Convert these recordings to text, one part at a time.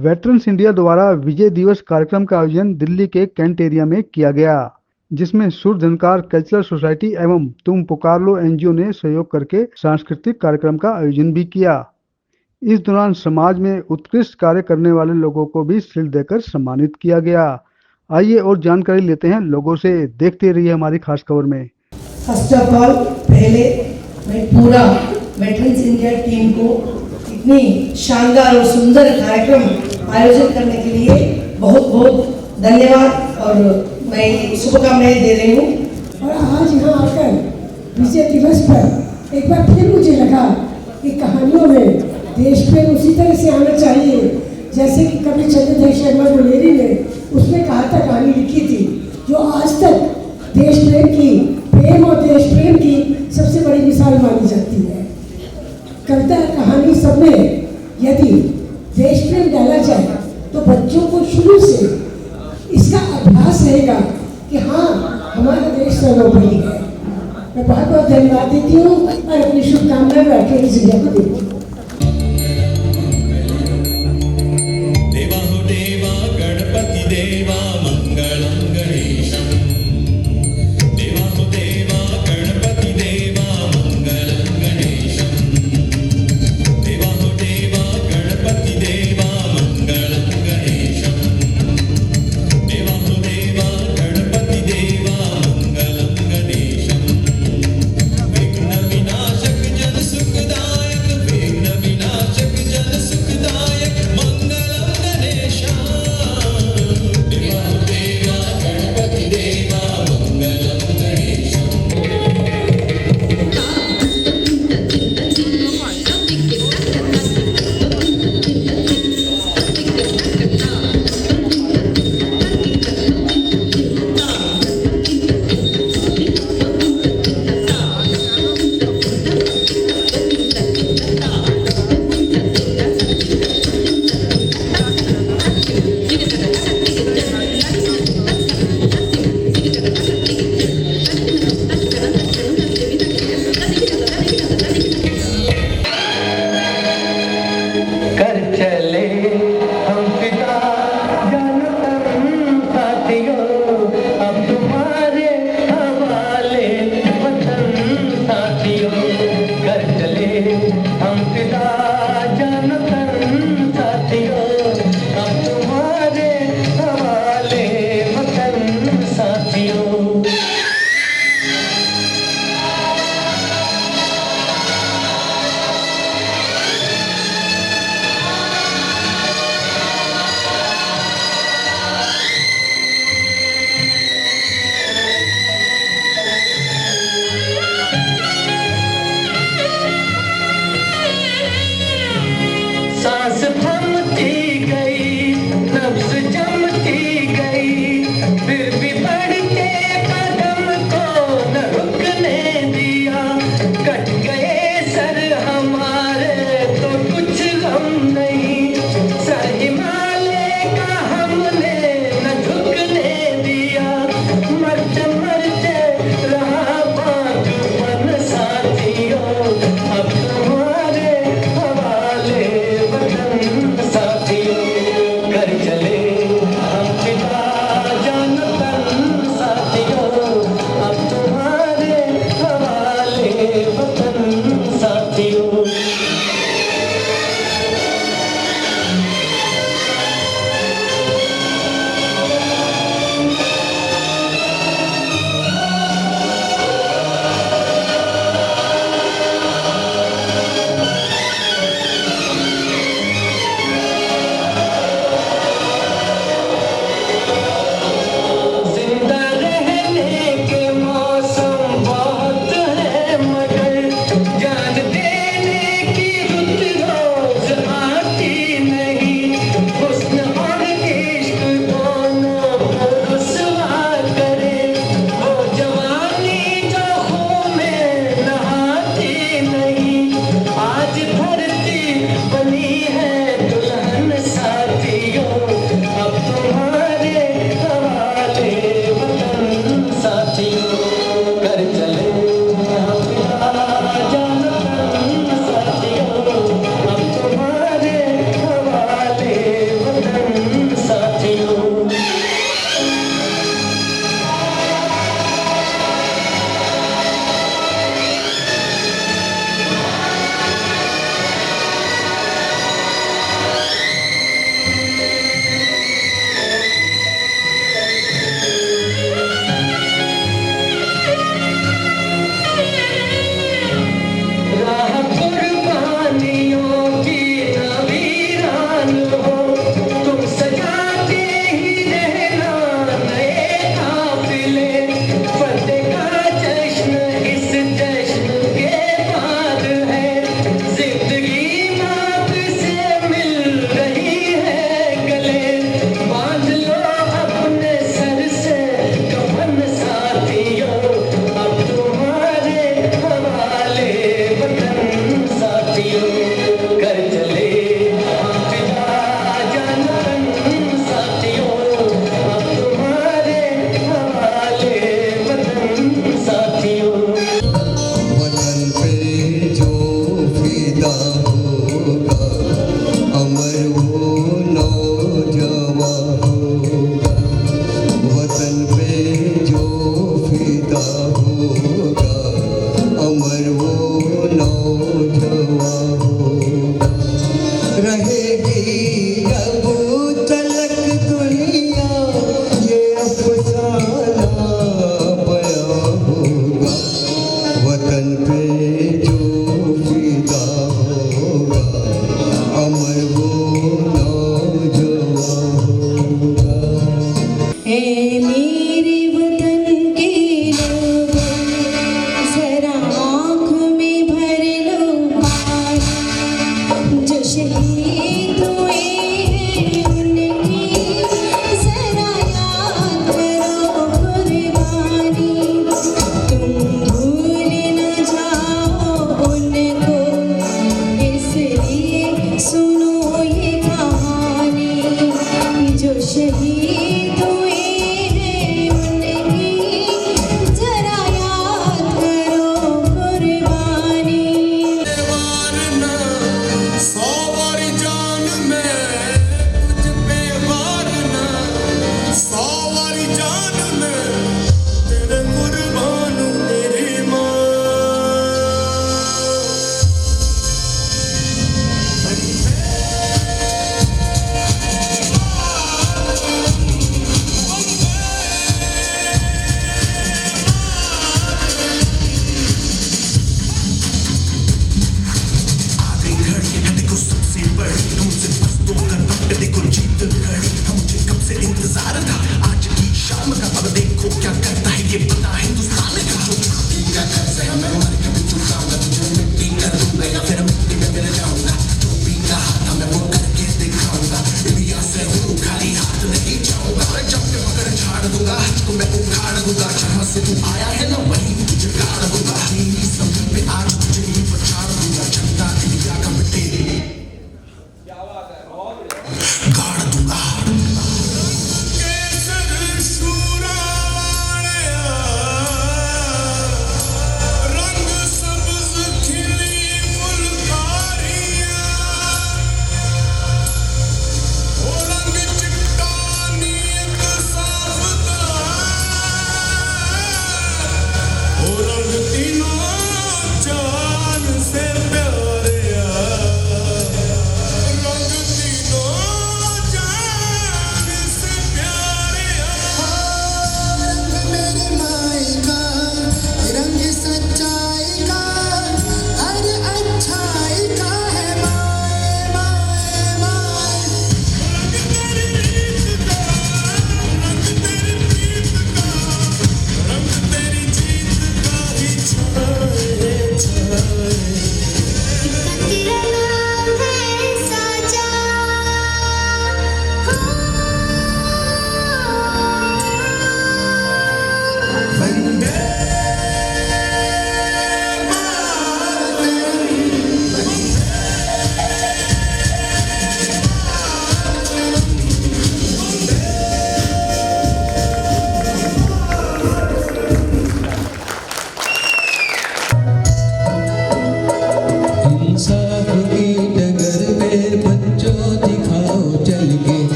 Veterans India द्वारा विजय दिवस कार्यक्रम का आयोजन दिल्ली के कैंट एरिया में किया गया, जिसमें सुर झनकार कल्चरल सोसाइटी एवं तुम पुकार लो एनजीओ ने सहयोग करके सांस्कृतिक कार्यक्रम का आयोजन भी किया। इस दौरान समाज में उत्कृष्ट कार्य करने वाले लोगों को भी शील्ड देकर सम्मानित किया गया। आइए और जानकारी लेते हैं लोगों से। देखते रहिए हमारी खास खबर में। फर्स्ट ऑफ ऑल पहले मैं पूरा वेटरन्स इंडिया टीम को इतनी शानदार और सुंदर कार्यक्रम आयोजन करने के लिए बहुत बहुत धन्यवाद और मैं शुभकामनाएं दे रही हूँ। और आज यहाँ आकर विजय दिवस पर एक बार फिर मुझे लगा कि कहानियों में देश प्रेम उसी तरह से आना चाहिए जैसे कि कवि चंद्रदेव शर्मा गुलेरी ने उसमें कहा था, कहानी लिखी थी जो आज तक देश प्रेम और देश प्रेम की सबसे बड़ी मिसाल मानी जाती है। कविता कहानी सब में यदि देश प्रेम डाला जाए तो बच्चों को शुरू से इसका अभ्यास रहेगा कि हाँ हमारा देश सर्वोपरि है। मैं बहुत बहुत धन्यवाद देती हूँ और अपनी शुभकामनाएं वेटरन्स इंडिया को देती हूँ।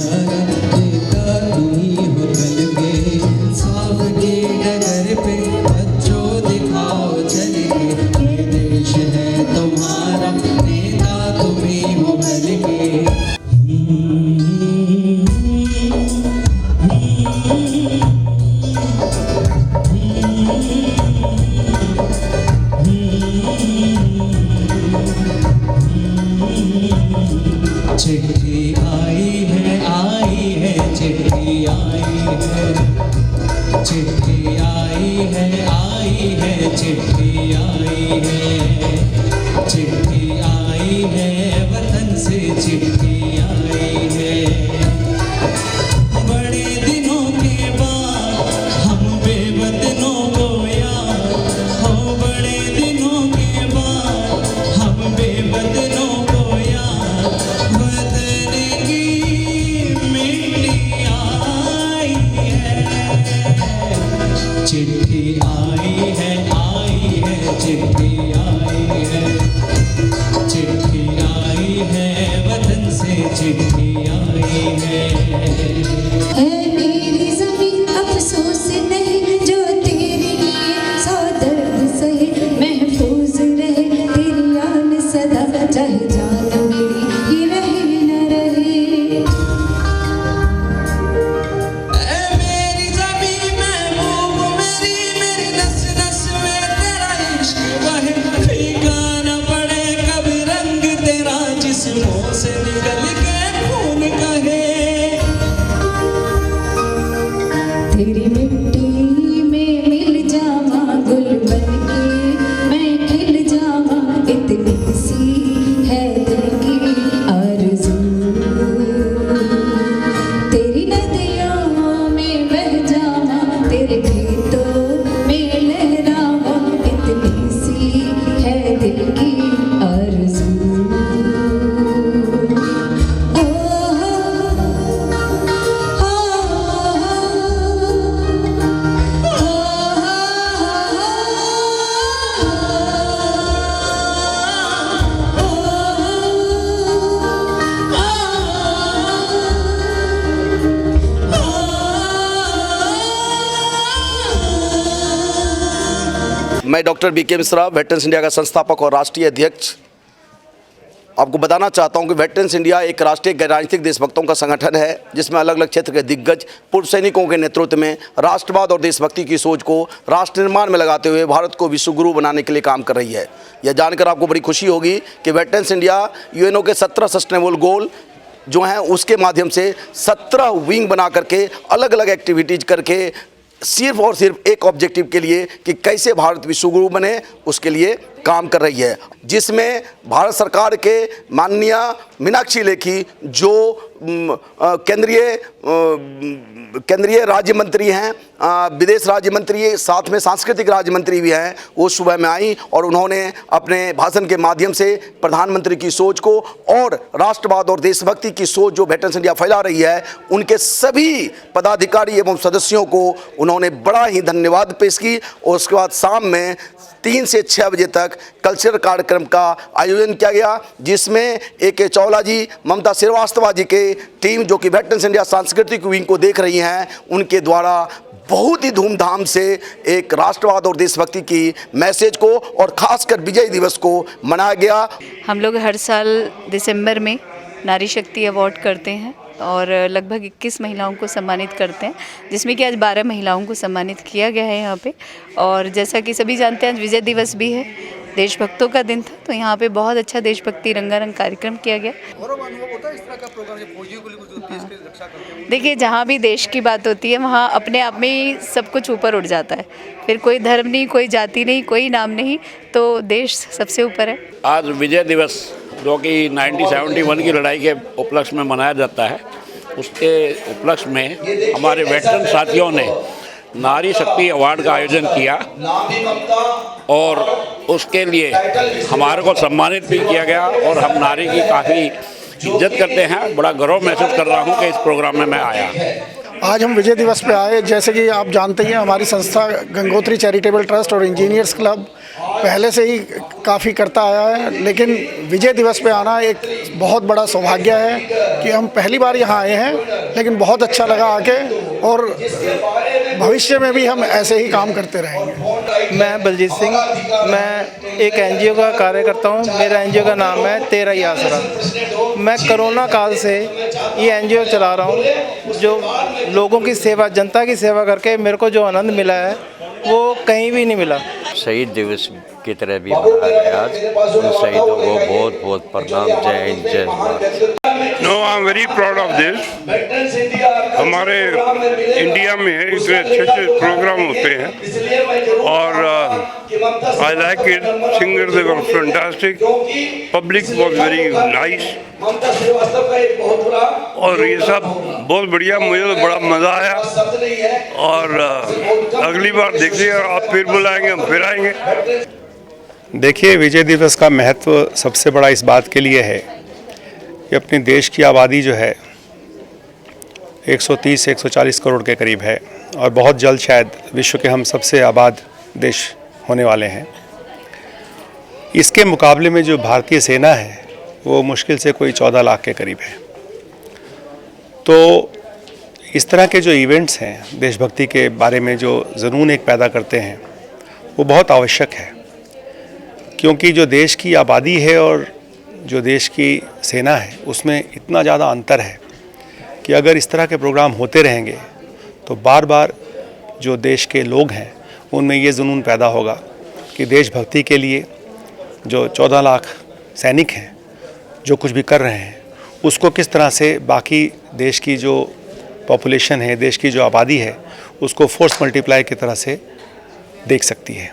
सहारा देता तुम्ही हो कल के इंसाफ के डगर पे बच्चों दिखाओ चल के ये देश है तुम्हारा नेता तुम्ही हो कल के। चिट्ठी आई है चिट्ठी आई है, चिट्ठी आई है चिट्ठी आई है, चिट्ठी आई है वतन से चिट्ठी आई है। बड़े दिनों के बाद हम बेवतनों को याद हो, बड़े दिनों के बाद हम बेवतनों को याद, वतन की मिट्टी आई है। चिट्ठी आई है चिट्ठी आई है, चिट्ठी आई है वतन से चिट्ठी आई है। मेरी ज़मीं अफसोस नहीं जो तेरे लिए सौ दर्द सहे, महफूज रहे तेरी आन सदा, चाहे जान मेरी ही रहे न रहे। मेरी ज़मीं महबूब मेरी, मेरी नस नस में तेरा इश्क बहे, फीका न पड़े कभी रंग तेरा जिस्मों से निकल के खून कहे। तेरी मिट्टी में मिल जावा गुल बनके मैं खिल जावा, इतनी सी है दिल की आरज़ू। तेरी नदियों में बह जावा, तेरे खेतों में लहरावा, इतनी सी है दिल की आरज़ू। मैं doctor B K Mishra, veterans India का संस्थापक और राष्ट्रीय अध्यक्ष, आपको बताना चाहता हूं कि वेटरन्स इंडिया एक राष्ट्रीय गैर राजनीतिक देशभक्तों का संगठन है जिसमें अलग अलग क्षेत्र के दिग्गज पूर्व सैनिकों के नेतृत्व में राष्ट्रवाद और देशभक्ति की सोच को राष्ट्र निर्माण में लगाते हुए भारत को विश्व गुरु बनाने के लिए काम कर रही है। यह जानकर आपको बड़ी खुशी होगी कि वेटरन्स इंडिया यूएनओ के 17 सस्टेनेबल गोल जो हैं उसके माध्यम से 17 विंग बना करके अलग अलग एक्टिविटीज़ करके सिर्फ और सिर्फ एक ऑब्जेक्टिव के लिए कि कैसे भारत विश्वगुरु बने उसके लिए काम कर रही है, जिसमें भारत सरकार के माननीय मीनाक्षी लेखी जो केंद्रीय राज्य मंत्री हैं, विदेश राज्य मंत्री, साथ में सांस्कृतिक राज्य मंत्री भी हैं, वो सुबह में आई और उन्होंने अपने भाषण के माध्यम से प्रधानमंत्री की सोच को और राष्ट्रवाद और देशभक्ति की सोच जो वेटरन्स इंडिया फैला रही है उनके सभी पदाधिकारी एवं सदस्यों को उन्होंने बड़ा ही धन्यवाद पेश की। और उसके बाद शाम में 3 से 6 बजे तक कल्चरल कार्यक्रम का आयोजन किया गया, जिसमें AK चावला जी, ममता श्रीवास्तव जी के टीम जो कि वेटरन्स इंडिया सांस्कृतिक विंग को देख रही हैं, उनके द्वारा बहुत ही धूमधाम से एक राष्ट्रवाद और देशभक्ति की मैसेज को और खासकर विजय दिवस को मनाया गया। हम लोग हर साल दिसंबर में नारी शक्ति अवार्ड करते हैं और लगभग 21 महिलाओं को सम्मानित करते हैं, जिसमें कि आज 12 महिलाओं को सम्मानित किया गया है यहाँ पे। और जैसा कि सभी जानते हैं आज विजय दिवस भी है, देशभक्तों का दिन था, तो यहाँ पे बहुत अच्छा देशभक्ति रंगारंग कार्यक्रम किया गया। देखिए, जहाँ भी देश की बात होती है वहाँ अपने आप में ही सब कुछ ऊपर उठ जाता है, फिर कोई धर्म नहीं, कोई जाति नहीं, कोई नाम नहीं, तो देश सबसे ऊपर है। आज विजय दिवस जो कि 1971 की लड़ाई के उपलक्ष्य में मनाया जाता है, उसके उपलक्ष्य में हमारे वेटरन साथियों ने नारी शक्ति अवार्ड का आयोजन किया और उसके लिए हमारे को सम्मानित भी किया गया और हम नारी की काफ़ी इज्जत करते हैं। बड़ा गर्व महसूस कर रहा हूं कि इस प्रोग्राम में मैं आया। आज हम विजय दिवस पे आए, जैसे कि आप जानते हैं हमारी संस्था गंगोत्री चैरिटेबल ट्रस्ट और इंजीनियर्स क्लब पहले से ही काफ़ी करता आया है, लेकिन विजय दिवस पे आना एक बहुत बड़ा सौभाग्य है कि हम पहली बार यहाँ आए हैं, लेकिन बहुत अच्छा लगा आके, और भविष्य में भी हम ऐसे ही काम करते रहेंगे। मैं बलजीत सिंह, मैं एक एनजीओ का कार्य करता हूँ। मेरा एनजीओ का नाम है तेरा ही आसरा। मैं कोरोना काल से ये एनजीओ चला रहा हूँ, जो लोगों की सेवा, जनता की सेवा करके मेरे को जो आनंद मिला है वो कहीं भी नहीं मिला। शहीद दिवस की तरह भी मनाया गया आज। उन शहीदों को बहुत बहुत प्रणाम। जय हिंद, जय Bharat. No, I am very proud of this. हमारे इंडिया में इतने अच्छे अच्छे प्रोग्राम होते हैं और I like it. Singer they were fantastic, public was very nice, और ये सब बहुत बढ़िया। मुझे तो बड़ा मज़ा आया, और अगली बार देखिए, आप फिर बुलाएंगे, हम फिर आएंगे। देखिए, विजय दिवस का महत्व सबसे बड़ा इस बात के लिए है कि अपने देश की आबादी जो है 130 से 140 करोड़ के करीब है, और बहुत जल्द शायद विश्व के हम सबसे आबाद देश होने वाले हैं। इसके मुकाबले में जो भारतीय सेना है वो मुश्किल से कोई 14 लाख के करीब है। तो इस तरह के जो इवेंट्स हैं, देशभक्ति के बारे में जो जुनून एक पैदा करते हैं, वो बहुत आवश्यक है, क्योंकि जो देश की आबादी है और जो देश की सेना है उसमें इतना ज़्यादा अंतर है कि अगर इस तरह के प्रोग्राम होते रहेंगे तो बार बार जो देश के लोग हैं उनमें ये जुनून पैदा होगा कि देशभक्ति के लिए जो 14 लाख सैनिक हैं जो कुछ भी कर रहे हैं उसको किस तरह से बाकी देश की जो पॉपुलेशन है, देश की जो आबादी है, उसको फोर्स मल्टीप्लाई की तरह से देख सकती है।